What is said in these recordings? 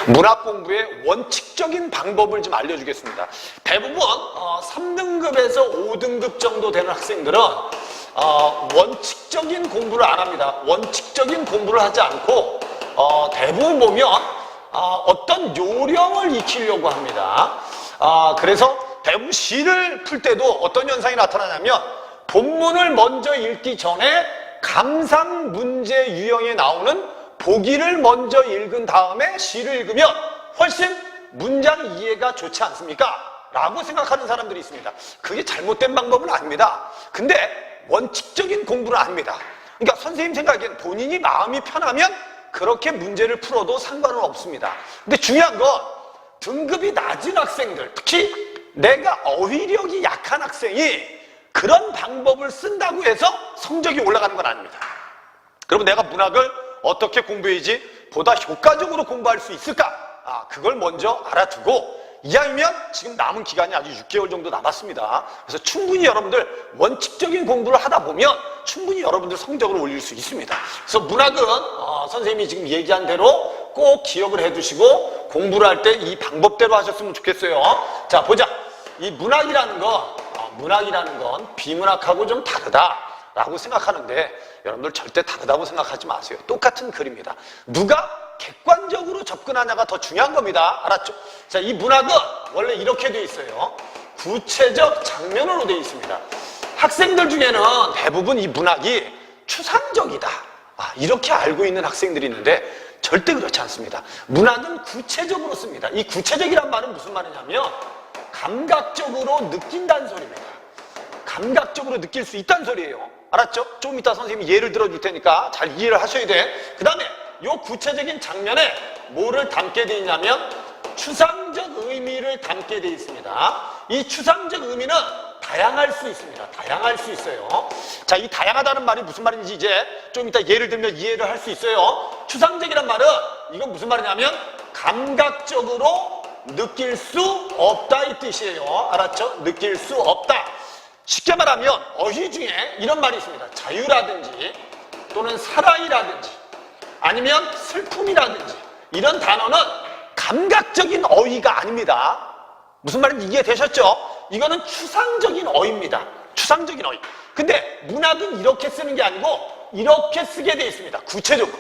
문학 공부의 원칙적인 방법을 좀 알려주겠습니다. 대부분 3등급에서 5등급 정도 되는 학생들은 원칙적인 공부를 안 합니다. 원칙적인 공부를 하지 않고 대부분 보면 어떤 요령을 익히려고 합니다. 그래서 대부분 시를 풀 때도 어떤 현상이 나타나냐면 본문을 먼저 읽기 전에 감상 문제 유형에 나오는 보기를 먼저 읽은 다음에 시를 읽으면 훨씬 문장 이해가 좋지 않습니까? 라고 생각하는 사람들이 있습니다. 그게 잘못된 방법은 아닙니다. 근데 원칙적인 공부는 아닙니다. 그러니까 선생님 생각엔 본인이 마음이 편하면 그렇게 문제를 풀어도 상관은 없습니다. 근데 중요한 건 등급이 낮은 학생들, 특히 내가 어휘력이 약한 학생이 그런 방법을 쓴다고 해서 성적이 올라가는 건 아닙니다. 그러면 내가 문학을 어떻게 공부해야지 보다 효과적으로 공부할 수 있을까? 그걸 먼저 알아두고 이왕이면 지금 남은 기간이 아주 6개월 정도 남았습니다. 그래서 충분히 여러분들 원칙적인 공부를 하다 보면 충분히 여러분들 성적을 올릴 수 있습니다. 그래서 문학은 선생님이 지금 얘기한 대로 꼭 기억을 해두시고 공부를 할 때 이 방법대로 하셨으면 좋겠어요. 자, 보자. 이 문학이라는 건 비문학하고 좀 다르다라고 생각하는데 여러분들 절대 다르다고 생각하지 마세요. 똑같은 글입니다. 누가 객관적으로 접근하냐가 더 중요한 겁니다. 알았죠? 자, 이 문학은 원래 이렇게 돼 있어요. 구체적 장면으로 돼 있습니다. 학생들 중에는 대부분 이 문학이 추상적이다, 이렇게 알고 있는 학생들이 있는데 절대 그렇지 않습니다. 문학은 구체적으로 씁니다. 이 구체적이란 말은 무슨 말이냐면 감각적으로 느낀다는 소리입니다. 감각적으로 느낄 수 있다는 소리예요. 알았죠? 좀 이따 선생님이 예를 들어줄 테니까 잘 이해를 하셔야 돼. 그 다음에 이 구체적인 장면에 뭐를 담게 돼 있냐면 추상적 의미를 담게 돼 있습니다. 이 추상적 의미는 다양할 수 있습니다. 다양할 수 있어요. 자, 이 다양하다는 말이 무슨 말인지 이제 좀 이따 예를 들면 이해를 할 수 있어요. 추상적이란 말은 이건 무슨 말이냐면 감각적으로 느낄 수 없다 이 뜻이에요. 알았죠? 느낄 수 없다. 쉽게 말하면 어휘 중에 이런 말이 있습니다. 자유라든지 또는 사랑이라든지 아니면 슬픔이라든지 이런 단어는 감각적인 어휘가 아닙니다. 무슨 말인지 이해되셨죠? 이거는 추상적인 어휘입니다. 추상적인 어휘. 근데 문학은 이렇게 쓰는 게 아니고 이렇게 쓰게 돼 있습니다. 구체적으로.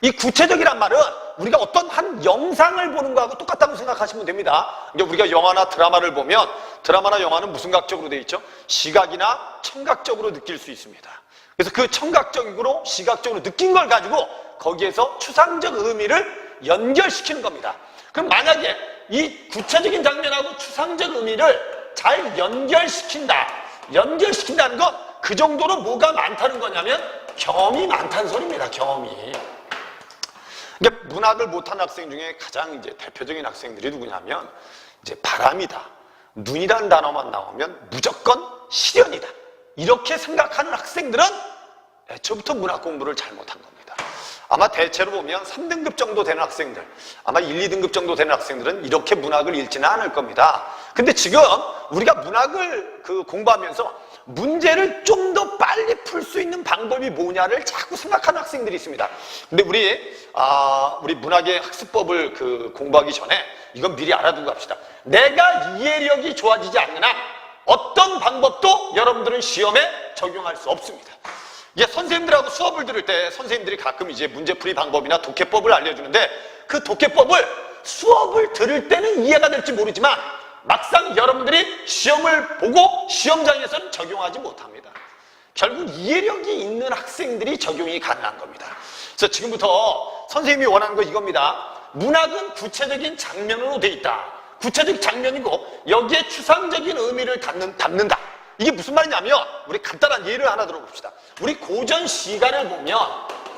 이 구체적이란 말은 우리가 어떤 한 영상을 보는 거하고 똑같다고 생각하시면 됩니다. 그러니까 우리가 영화나 드라마를 보면 드라마나 영화는 무슨 각적으로 되어 있죠? 시각이나 청각적으로 느낄 수 있습니다. 그래서 그 청각적으로 시각적으로 느낀 걸 가지고 거기에서 추상적 의미를 연결시키는 겁니다. 그럼 만약에 이 구체적인 장면하고 추상적 의미를 잘 연결시킨다는 건 그 정도로 뭐가 많다는 거냐면 경험이 많다는 소리입니다. 경험이. 그러니까 문학을 못하는 학생 중에 가장 이제 대표적인 학생들이 누구냐면 이제 바람이다, 눈이라는 단어만 나오면 무조건 시련이다, 이렇게 생각하는 학생들은 애초부터 문학 공부를 잘못한 겁니다. 아마 대체로 보면 3등급 정도 되는 학생들, 아마 1, 2등급 정도 되는 학생들은 이렇게 문학을 읽지는 않을 겁니다. 근데 지금 우리가 문학을 공부하면서 문제를 좀 더 빨리 풀 수 있는 방법이 뭐냐를 자꾸 생각하는 학생들이 있습니다. 근데 우리 문학의 학습법을 공부하기 전에 이건 미리 알아두고 갑시다. 내가 이해력이 좋아지지 않는 한 어떤 방법도 여러분들은 시험에 적용할 수 없습니다. 이게 선생님들하고 수업을 들을 때 선생님들이 가끔 이제 문제풀이 방법이나 독해법을 알려주는데 그 독해법을 수업을 들을 때는 이해가 될지 모르지만 막상 여러분들이 시험을 보고 시험장에서는 적용하지 못합니다. 결국 이해력이 있는 학생들이 적용이 가능한 겁니다. 그래서 지금부터 선생님이 원하는 거 이겁니다. 문학은 구체적인 장면으로 돼 있다. 구체적 장면이고 여기에 추상적인 의미를 담는다. 이게 무슨 말이냐면 우리 간단한 예를 하나 들어봅시다. 우리 고전 시가를 보면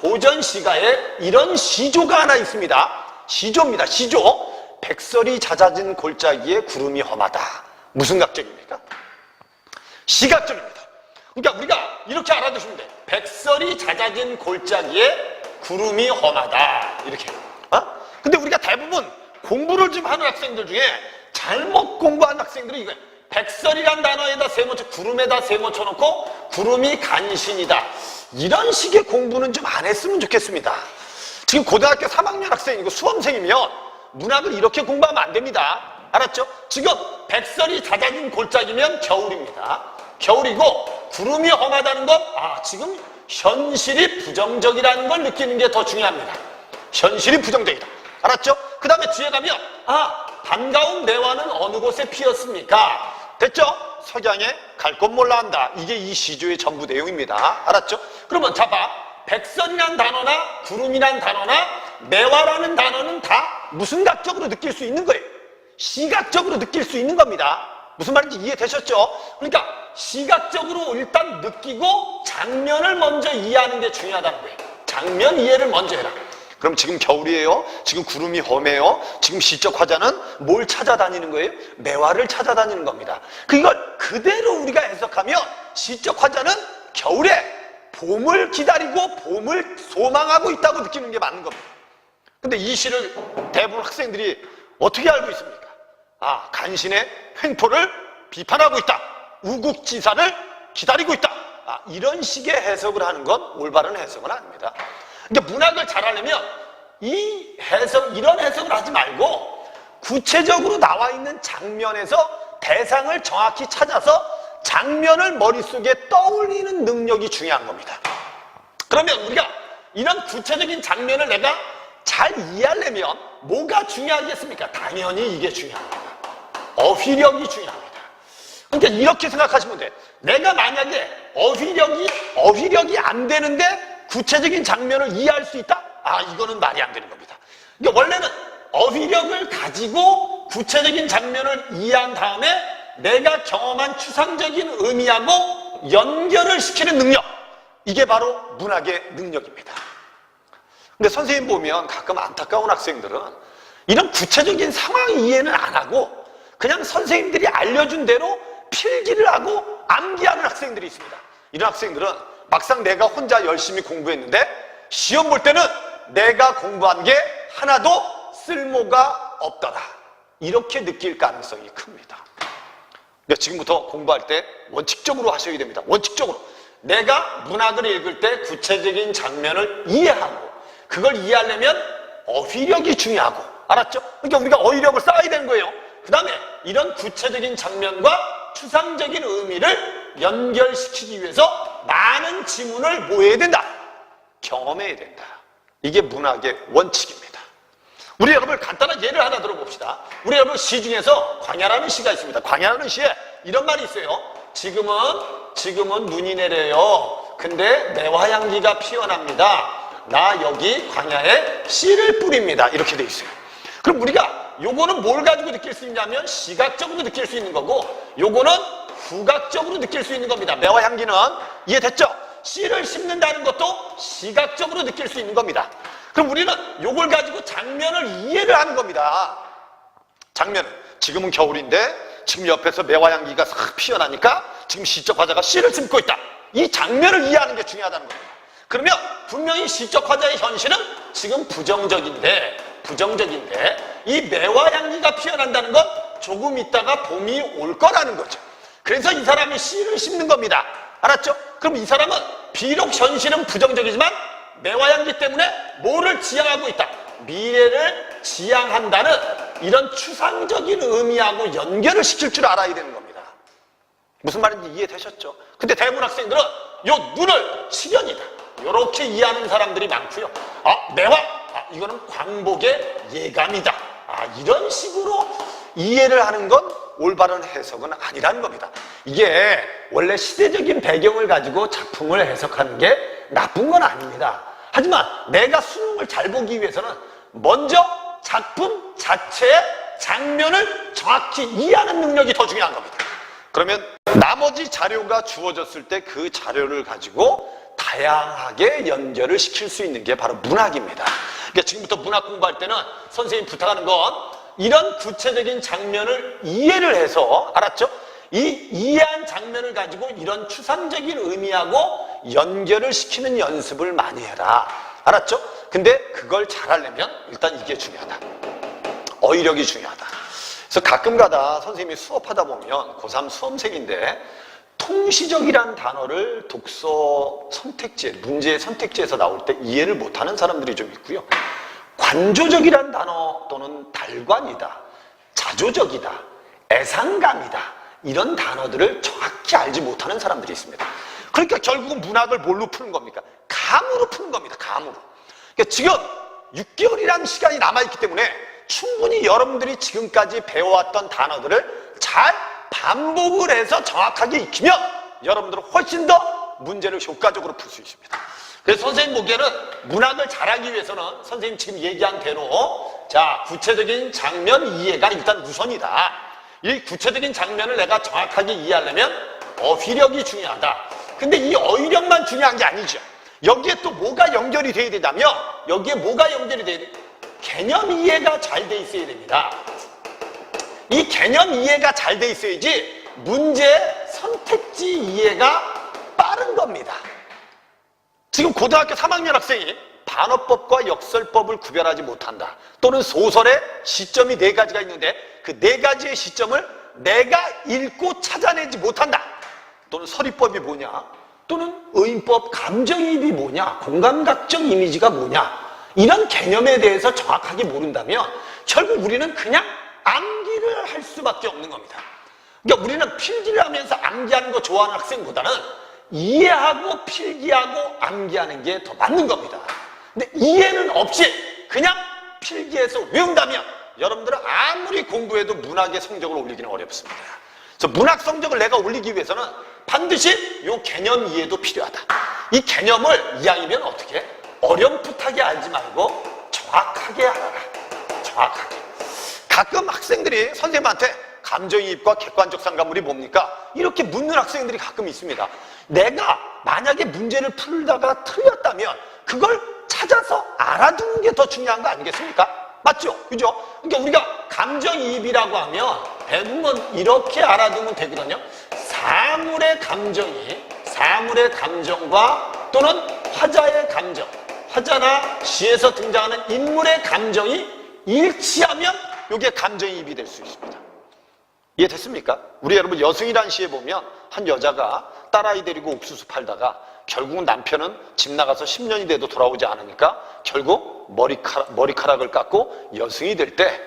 고전 시가에 이런 시조가 하나 있습니다. 시조입니다. 시조. 백설이 잦아진 골짜기에 구름이 험하다. 무슨 각적입니까? 시각적입니다. 그러니까 우리가 이렇게 알아두시면 돼. 백설이 잦아진 골짜기에 구름이 험하다. 이렇게. 근데 우리가 대부분 공부를 좀 하는 학생들 중에 잘못 공부한 학생들이 이거예요. 백설이란 단어에다 세모쳐, 구름에다 세모쳐놓고 구름이 간신이다. 이런 식의 공부는 좀 안 했으면 좋겠습니다. 지금 고등학교 3학년 학생이고 수험생이면 문학을 이렇게 공부하면 안 됩니다. 알았죠? 지금 백설이 잦아진 골짜기면 겨울입니다. 겨울이고 구름이 험하다는 것, 지금 현실이 부정적이라는 걸 느끼는 게 더 중요합니다. 현실이 부정적이다. 알았죠? 그 다음에 뒤에 가면 반가운 내화는 어느 곳에 피었습니까? 됐죠? 석양에 갈 곳 몰라 한다. 이게 이 시조의 전부 내용입니다. 알았죠? 그러면 자 봐. 백설이란 단어나 구름이란 단어나 매화라는 단어는 다 무슨 각적으로 느낄 수 있는 거예요? 시각적으로 느낄 수 있는 겁니다. 무슨 말인지 이해되셨죠? 그러니까 시각적으로 일단 느끼고 장면을 먼저 이해하는 게 중요하다는 거예요. 장면 이해를 먼저 해라. 그럼 지금 겨울이에요? 지금 구름이 험해요? 지금 시적 화자는 뭘 찾아다니는 거예요? 매화를 찾아다니는 겁니다. 이걸 그대로 우리가 해석하면 시적 화자는 겨울에 봄을 기다리고 봄을 소망하고 있다고 느끼는 게 맞는 겁니다. 근데 이 시를 대부분 학생들이 어떻게 알고 있습니까? 간신의 횡포를 비판하고 있다. 우국지사를 기다리고 있다. 이런 식의 해석을 하는 건 올바른 해석은 아닙니다. 그러니까 문학을 잘하려면 이런 해석을 하지 말고 구체적으로 나와 있는 장면에서 대상을 정확히 찾아서 장면을 머릿속에 떠올리는 능력이 중요한 겁니다. 그러면 우리가 이런 구체적인 장면을 내가 잘 이해하려면 뭐가 중요하겠습니까? 당연히 이게 중요합니다. 어휘력이 중요합니다. 그러니까 이렇게 생각하시면 돼. 내가 만약에 어휘력이 안 되는데 구체적인 장면을 이해할 수 있다? 이거는 말이 안 되는 겁니다. 그러니까 원래는 어휘력을 가지고 구체적인 장면을 이해한 다음에 내가 경험한 추상적인 의미하고 연결을 시키는 능력, 이게 바로 문학의 능력입니다. 근데 선생님 보면 가끔 안타까운 학생들은 이런 구체적인 상황 이해는 안 하고 그냥 선생님들이 알려준 대로 필기를 하고 암기하는 학생들이 있습니다. 이런 학생들은 막상 내가 혼자 열심히 공부했는데 시험 볼 때는 내가 공부한 게 하나도 쓸모가 없더라. 이렇게 느낄 가능성이 큽니다. 그러니까 지금부터 공부할 때 원칙적으로 하셔야 됩니다. 원칙적으로. 내가 문학을 읽을 때 구체적인 장면을 이해하고 그걸 이해하려면 어휘력이 중요하고, 알았죠? 그러니까 우리가 어휘력을 쌓아야 되는 거예요. 그 다음에 이런 구체적인 장면과 추상적인 의미를 연결시키기 위해서 많은 지문을 뭐 해야 된다? 경험해야 된다. 이게 문학의 원칙입니다. 우리 여러분 간단한 예를 하나 들어봅시다. 우리 여러분 시 중에서 광야라는 시가 있습니다. 광야라는 시에 이런 말이 있어요. 지금은 눈이 내려요. 근데 매화향기가 피어납니다. 나 여기 광야에 씨를 뿌립니다. 이렇게 돼 있어요. 그럼 우리가 요거는 뭘 가지고 느낄 수 있냐면 시각적으로 느낄 수 있는 거고, 요거는 후각적으로 느낄 수 있는 겁니다. 매화향기는 이해됐죠? 씨를 심는다는 것도 시각적으로 느낄 수 있는 겁니다. 그럼 우리는 요걸 가지고 장면을 이해를 하는 겁니다. 장면은 지금은 겨울인데 지금 옆에서 매화향기가 싹 피어나니까 지금 시적 화자가 씨를 심고 있다. 이 장면을 이해하는 게 중요하다는 겁니다. 그러면 분명히 시적 화자의 현실은 지금 부정적인데 이 매화향기가 피어난다는 건 조금 있다가 봄이 올 거라는 거죠. 그래서 이 사람이 씨를 심는 겁니다. 알았죠? 그럼 이 사람은 비록 현실은 부정적이지만 매화향기 때문에 뭐를 지향하고 있다? 미래를 지향한다는 이런 추상적인 의미하고 연결을 시킬 줄 알아야 되는 겁니다. 무슨 말인지 이해되셨죠? 근데 대부분 학생들은 요 눈을 시련이다, 이렇게 이해하는 사람들이 많고요. 매화? 이거는 광복의 예감이다. 이런 식으로 이해를 하는 건 올바른 해석은 아니라는 겁니다. 이게 원래 시대적인 배경을 가지고 작품을 해석하는 게 나쁜 건 아닙니다. 하지만 내가 수능을 잘 보기 위해서는 먼저 작품 자체의 장면을 정확히 이해하는 능력이 더 중요한 겁니다. 그러면 나머지 자료가 주어졌을 때 그 자료를 가지고 다양하게 연결을 시킬 수 있는 게 바로 문학입니다. 그러니까 지금부터 문학 공부할 때는 선생님 부탁하는 건 이런 구체적인 장면을 이해를 해서, 알았죠? 이 이해한 장면을 가지고 이런 추상적인 의미하고 연결을 시키는 연습을 많이 해라. 알았죠? 근데 그걸 잘하려면 일단 이게 중요하다. 어휘력이 중요하다. 그래서 가끔가다 선생님이 수업하다 보면 고3 수험생인데 통시적이란 단어를 독서 선택지에, 문제 선택지에서 나올 때 이해를 못하는 사람들이 좀 있고요. 관조적이란 단어 또는 달관이다, 자조적이다, 애상감이다, 이런 단어들을 정확히 알지 못하는 사람들이 있습니다. 그러니까 결국은 문학을 뭘로 푸는 겁니까? 감으로 푸는 겁니다. 감으로. 그러니까 지금 6개월이라는 시간이 남아있기 때문에 충분히 여러분들이 지금까지 배워왔던 단어들을 잘 반복을 해서 정확하게 익히면 여러분들은 훨씬 더 문제를 효과적으로 풀 수 있습니다. 그래서 선생님 보기에는 문학을 잘하기 위해서는 선생님 지금 얘기한 대로 자, 구체적인 장면 이해가 일단 우선이다. 이 구체적인 장면을 내가 정확하게 이해하려면 어휘력이 중요하다. 근데 이 어휘력만 중요한 게 아니죠. 여기에 또 뭐가 연결이 돼야 되냐면 여기에 뭐가 연결이 돼야 돼? 개념 이해가 잘 돼 있어야 됩니다. 이 개념 이해가 잘 돼 있어야지 문제 선택지 이해가 빠른 겁니다. 지금 고등학교 3학년 학생이 반어법과 역설법을 구별하지 못한다. 또는 소설의 시점이 4가지가 있는데 그 4가지의 시점을 내가 읽고 찾아내지 못한다. 또는 서리법이 뭐냐? 또는 의인법, 감정이입이 뭐냐? 공감각적 이미지가 뭐냐? 이런 개념에 대해서 정확하게 모른다면 결국 우리는 그냥 암기를 할 수밖에 없는 겁니다. 그러니까 우리는 필기를 하면서 암기하는 거 좋아하는 학생보다는 이해하고 필기하고 암기하는 게 더 맞는 겁니다. 근데 이해는 없이 그냥 필기해서 외운다면 여러분들은 아무리 공부해도 문학의 성적을 올리기는 어렵습니다. 그래서 문학 성적을 내가 올리기 위해서는 반드시 이 개념 이해도 필요하다. 이 개념을 이왕이면 어떻게 해? 어렴풋하게 알지 말고 정확하게 알아라. 정확하게. 가끔 학생들이 선생님한테 감정이입과 객관적 상관물이 뭡니까? 이렇게 묻는 학생들이 가끔 있습니다. 내가 만약에 문제를 풀다가 틀렸다면 그걸 찾아서 알아두는 게 더 중요한 거 아니겠습니까? 맞죠? 그죠? 그러니까 우리가 감정이입이라고 하면 대부분 이렇게 알아두면 되거든요. 사물의 감정과 또는 화자의 감정, 화자나 시에서 등장하는 인물의 감정이 일치하면 이게 감정이입이 될 수 있습니다. 이해됐습니까? 우리 여러분 여승이라는 시에 보면 한 여자가 딸아이 데리고 옥수수 팔다가 결국은 남편은 집 나가서 10년이 돼도 돌아오지 않으니까 결국 머리카락을 깎고 여승이 될 때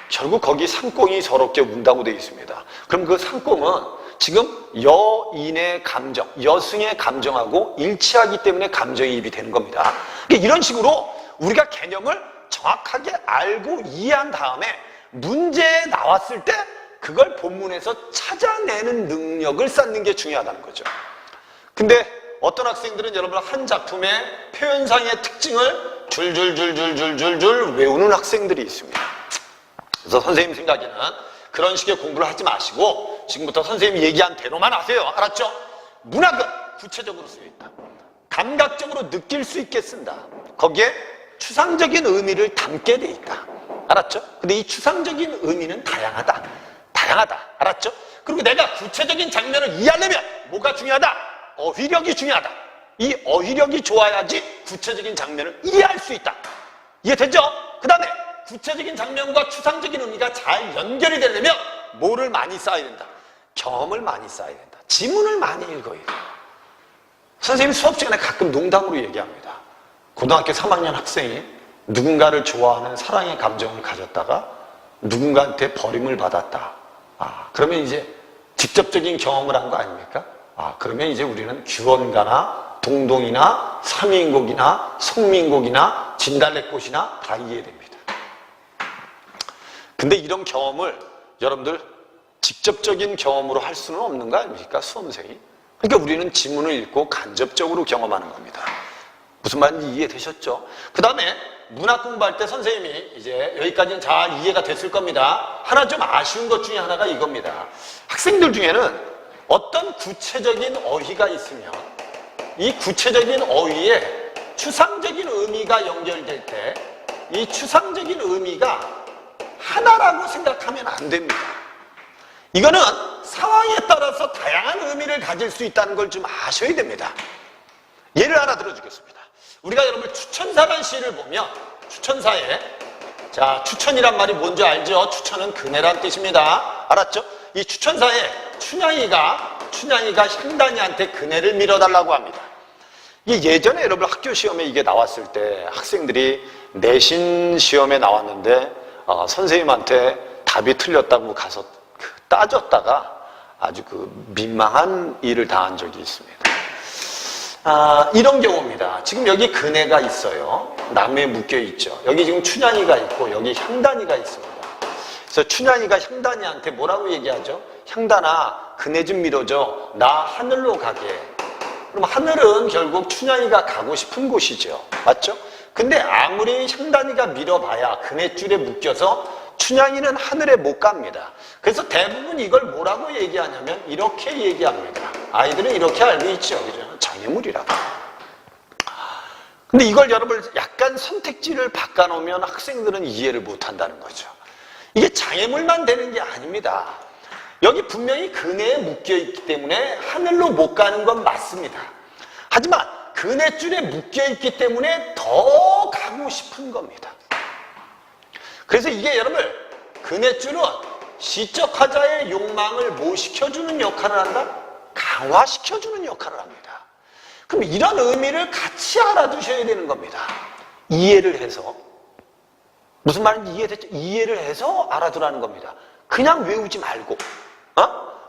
결국 거기 상꽁이 서럽게 운다고 되어 있습니다. 그럼 그 상꽁은 지금 여인의 감정, 여승의 감정하고 일치하기 때문에 감정이입이 되는 겁니다. 그러니까 이런 식으로 우리가 개념을 정확하게 알고 이해한 다음에 문제에 나왔을 때 그걸 본문에서 찾아내는 능력을 쌓는 게 중요하다는 거죠. 근데 어떤 학생들은 여러분 한 작품의 표현상의 특징을 줄줄줄줄줄줄줄 외우는 학생들이 있습니다. 그래서 선생님 생각에는 그런 식의 공부를 하지 마시고 지금부터 선생님이 얘기한 대로만 하세요. 알았죠? 문학은 구체적으로 쓰여 있다. 감각적으로 느낄 수 있게 쓴다. 거기에 추상적인 의미를 담게 돼 있다. 알았죠? 근데 이 추상적인 의미는 다양하다. 알았죠? 그리고 내가 구체적인 장면을 이해하려면 뭐가 중요하다? 어휘력이 중요하다. 이 어휘력이 좋아야지 구체적인 장면을 이해할 수 있다. 이해됐죠? 그 다음에 구체적인 장면과 추상적인 의미가 잘 연결이 되려면 뭐를 많이 쌓아야 된다? 경험을 많이 쌓아야 된다. 지문을 많이 읽어야 된다. 선생님이 수업 시간에 가끔 농담으로 얘기합니다. 고등학교 3학년 학생이 누군가를 좋아하는 사랑의 감정을 가졌다가 누군가한테 버림을 받았다. 그러면 이제 직접적인 경험을 한 거 아닙니까? 그러면 이제 우리는 규원가나 동동이나 삼인곡이나 성민곡이나 진달래꽃이나 다 이해됩니다. 근데 이런 경험을 여러분들 직접적인 경험으로 할 수는 없는 거 아닙니까? 수험생이. 그러니까 우리는 지문을 읽고 간접적으로 경험하는 겁니다. 무슨 말인지 이해되셨죠? 그 다음에 문학 공부할 때 선생님이 이제 여기까지는 잘 이해가 됐을 겁니다. 하나 좀 아쉬운 것 중에 하나가 이겁니다. 학생들 중에는 어떤 구체적인 어휘가 있으면 이 구체적인 어휘에 추상적인 의미가 연결될 때 이 추상적인 의미가 하나라고 생각하면 안 됩니다. 이거는 상황에 따라서 다양한 의미를 가질 수 있다는 걸 좀 아셔야 됩니다. 예를 하나 들어주겠습니다. 우리가 여러분 추천사란 시를 보면 추천사에 추천이란 말이 뭔지 알죠? 추천은 그네란 뜻입니다. 알았죠? 이 추천사에 춘향이가 향단이한테 그네를 밀어달라고 합니다. 이게 예전에 여러분 학교 시험에 이게 나왔을 때 학생들이 내신 시험에 나왔는데 선생님한테 답이 틀렸다고 가서 따졌다가 아주 민망한 일을 당한 적이 있습니다. 이런 경우입니다. 지금 여기 근해가 있어요. 나무에 묶여 있죠. 여기 지금 춘향이가 있고 여기 향단이가 있습니다. 그래서 춘향이가 향단이한테 뭐라고 얘기하죠? 향단아, 그네 좀 밀어줘. 나 하늘로 가게. 그럼 하늘은 결국 춘향이가 가고 싶은 곳이죠. 맞죠? 근데 아무리 향단이가 밀어봐야 그네줄에 묶여서 춘향이는 하늘에 못 갑니다. 그래서 대부분 이걸 뭐라고 얘기하냐면 이렇게 얘기합니다. 아이들은 이렇게 알고 있죠. 그죠? 장애물이라고. 근데 이걸 여러분 약간 선택지를 바꿔놓으면 학생들은 이해를 못한다는 거죠. 이게 장애물만 되는 게 아닙니다. 여기 분명히 그네에 묶여있기 때문에 하늘로 못 가는 건 맞습니다. 하지만 그네줄에 묶여있기 때문에 더 가고 싶은 겁니다. 그래서 이게 여러분 그네줄은 시적 화자의 욕망을 뭐 시켜주는 역할을 한다? 강화시켜주는 역할을 합니다. 그럼 이런 의미를 같이 알아두셔야 되는 겁니다. 이해를 해서. 무슨 말인지 이해됐죠? 이해를 해서 알아두라는 겁니다. 그냥 외우지 말고.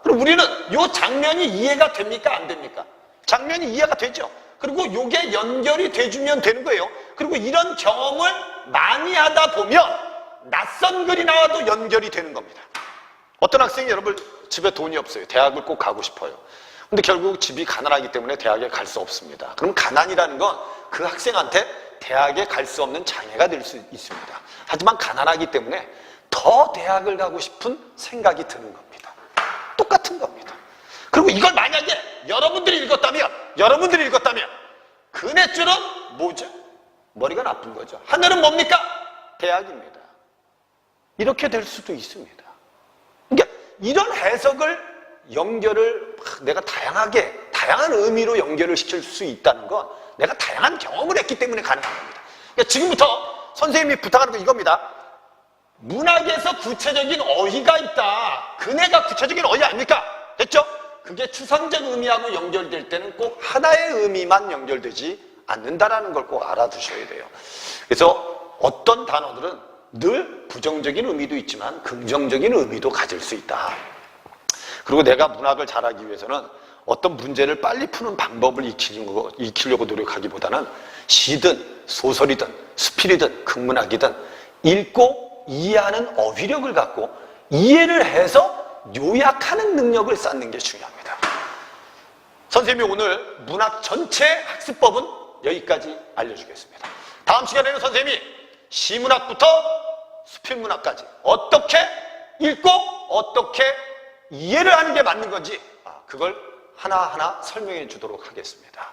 그럼 우리는 이 장면이 이해가 됩니까? 안 됩니까? 장면이 이해가 되죠? 그리고 이게 연결이 돼주면 되는 거예요. 그리고 이런 경험을 많이 하다 보면 낯선 글이 나와도 연결이 되는 겁니다. 어떤 학생이 여러분 집에 돈이 없어요. 대학을 꼭 가고 싶어요. 근데 결국 집이 가난하기 때문에 대학에 갈 수 없습니다. 그럼 가난이라는 건 그 학생한테 대학에 갈 수 없는 장애가 될 수 있습니다. 하지만 가난하기 때문에 더 대학을 가고 싶은 생각이 드는 겁니다. 똑같은 겁니다. 그리고 이걸 만약에 여러분들이 읽었다면 그네줄은 뭐죠? 머리가 나쁜 거죠. 하늘은 뭡니까? 대학입니다. 이렇게 될 수도 있습니다. 그러니까 이런 해석을 연결을 내가 다양한 의미로 연결을 시킬 수 있다는 건 내가 다양한 경험을 했기 때문에 가능한 겁니다. 그러니까 지금부터 선생님이 부탁하는 건 이겁니다. 문학에서 구체적인 어휘가 있다. 그네가 구체적인 어휘 아닙니까? 됐죠? 그게 추상적 의미하고 연결될 때는 꼭 하나의 의미만 연결되지 않는다는 걸 꼭 알아두셔야 돼요. 그래서 어떤 단어들은 늘 부정적인 의미도 있지만 긍정적인 의미도 가질 수 있다. 그리고 내가 문학을 잘하기 위해서는 어떤 문제를 빨리 푸는 방법을 익히려고 노력하기보다는 시든 소설이든 수필이든 극문학이든 읽고 이해하는 어휘력을 갖고 이해를 해서 요약하는 능력을 쌓는 게 중요합니다. 선생님이 오늘 문학 전체 학습법은 여기까지 알려주겠습니다. 다음 시간에는 선생님이 시문학부터 수필문학까지 어떻게 읽고 어떻게 이해를 하는 게 맞는 건지 그걸 하나하나 설명해 주도록 하겠습니다.